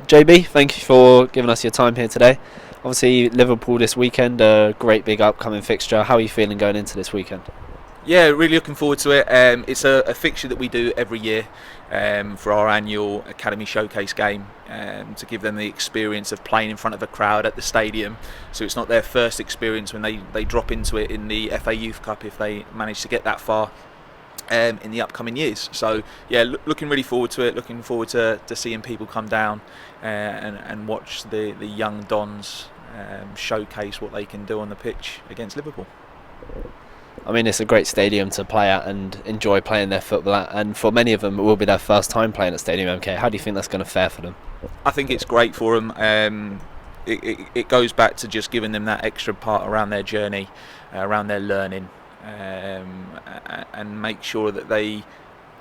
JB, thank you for giving us your time here today. Obviously, Liverpool this weekend, a great big upcoming fixture. How are you feeling going into this weekend? Yeah, really looking forward to it. It's a fixture that we do every year for our annual Academy Showcase game to give them the experience of playing in front of a crowd at the stadium. So it's not their first experience when they drop into it in the FA Youth Cup if they manage to get that far in the upcoming years. So yeah, looking really forward to it. Looking forward to seeing people come down and watch the young Dons showcase what they can do on the pitch against Liverpool. I mean, it's a great stadium to play at and enjoy playing their football at, and for many of them, it will be their first time playing at Stadium MK. How do you think that's going to fare for them? I think it's great for them. It goes back to just giving them that extra part around their journey, around their learning, and make sure that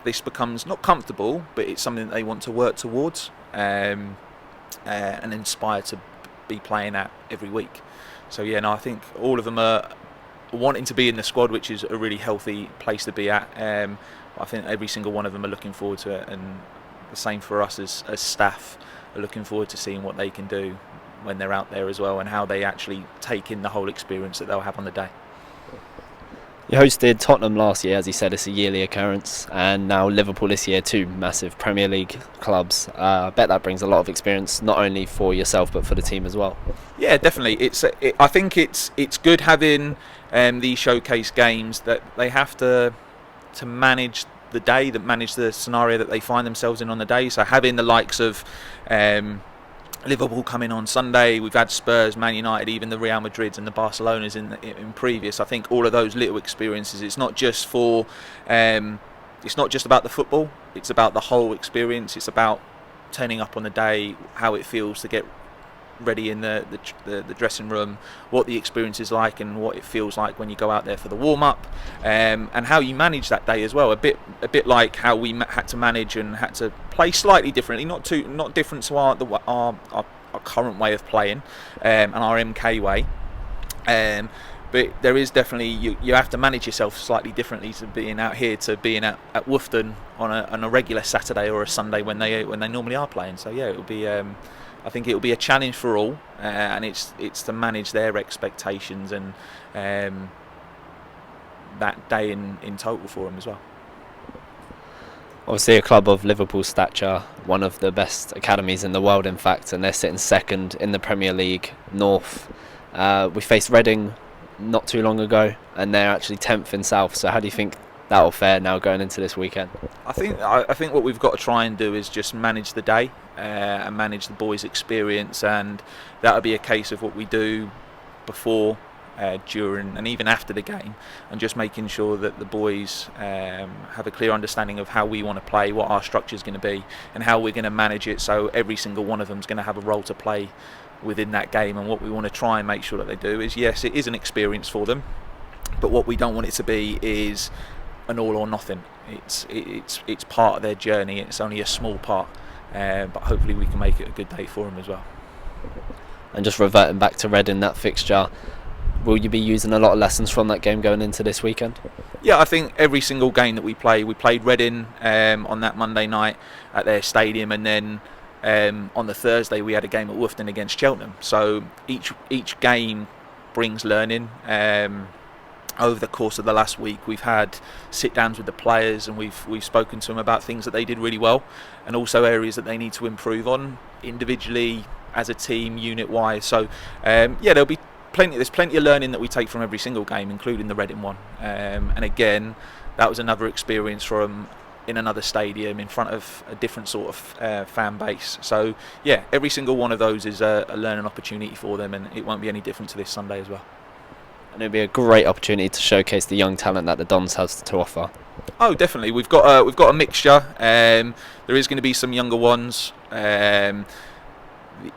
this becomes not comfortable, but it's something that they want to work towards and inspire to be playing at every week. So yeah, no, I think all of them are wanting to be in the squad, which is a really healthy place to be at. I think every single one of them are looking forward to it, and the same for us as staff are looking forward to seeing what they can do when they're out there as well, and how they actually take in the whole experience that they'll have on the day. You hosted Tottenham last year, as you said, it's a yearly occurrence, and now Liverpool this year, two massive Premier League clubs. I bet that brings a lot of experience, not only for yourself but for the team as well. Yeah, definitely. I think it's good having these showcase games that they have to manage the day, that manage the scenario that they find themselves in on the day. So having the likes of Liverpool coming on Sunday, we've had Spurs, Man United, even the Real Madrids and the Barcelonas in previous. I think all of those little experiences. It's not just about the football. It's about the whole experience. It's about turning up on the day, how it feels to get ready in the dressing room, what the experience is like, and what it feels like when you go out there for the warm up, and how you manage that day as well. A bit like how we had to manage and had to play slightly differently, not different to our current way of playing and our MK way. But there is definitely you have to manage yourself slightly differently to being out here to being at Woughton on a regular Saturday or a Sunday when they normally are playing. So yeah, it will be. I think it will be a challenge for all, and it's to manage their expectations and that day in total for them as well. Obviously, a club of Liverpool stature, one of the best academies in the world, in fact, and they're sitting second in the Premier League North. We faced Reading not too long ago, and they're actually 10th in South. So how do you think that'll fare now going into this weekend? I think what we've got to try and do is just manage the day and manage the boys' experience, and that'll be a case of what we do before, during, and even after the game, and just making sure that the boys have a clear understanding of how we want to play, what our structure is going to be, and how we're going to manage it. So every single one of them is going to have a role to play within that game, and what we want to try and make sure that they do is, yes, it is an experience for them, but what we don't want it to be is an all or nothing. It's part of their journey. It's only a small part, but hopefully we can make it a good day for them as well. And just reverting back to Reading, that fixture, will you be using a lot of lessons from that game going into this weekend? Yeah, I think every single game that we played Reading on that Monday night at their stadium, and then on the Thursday we had a game at Woughton against Cheltenham. So each game brings learning. Over the course of the last week, we've had sit-downs with the players, and we've spoken to them about things that they did really well, and also areas that they need to improve on individually, as a team, unit-wise. So yeah, there's plenty of learning that we take from every single game, including the Reading one. And again, that was another experience for them in another stadium in front of a different sort of fan base. So yeah, every single one of those is a learning opportunity for them, and it won't be any different to this Sunday as well. And it'll be a great opportunity to showcase the young talent that the Dons has to offer. Oh, definitely. We've got a mixture. There is going to be some younger ones. The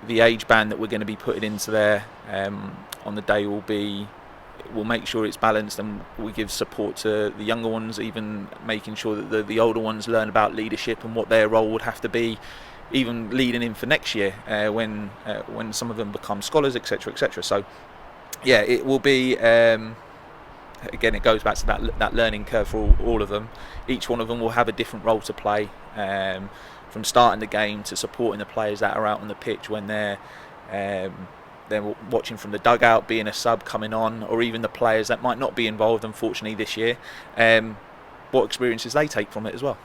age band that we're going to be putting into there on the day we'll make sure it's balanced, and we give support to the younger ones, even making sure that the older ones learn about leadership and what their role would have to be, even leading in for next year when some of them become scholars, etc., etc. So yeah, it will be. Again, it goes back to that learning curve for all of them. Each one of them will have a different role to play. from starting the game to supporting the players that are out on the pitch when they're watching from the dugout, being a sub coming on, or even the players that might not be involved, unfortunately, this year. What experiences they take from it as well.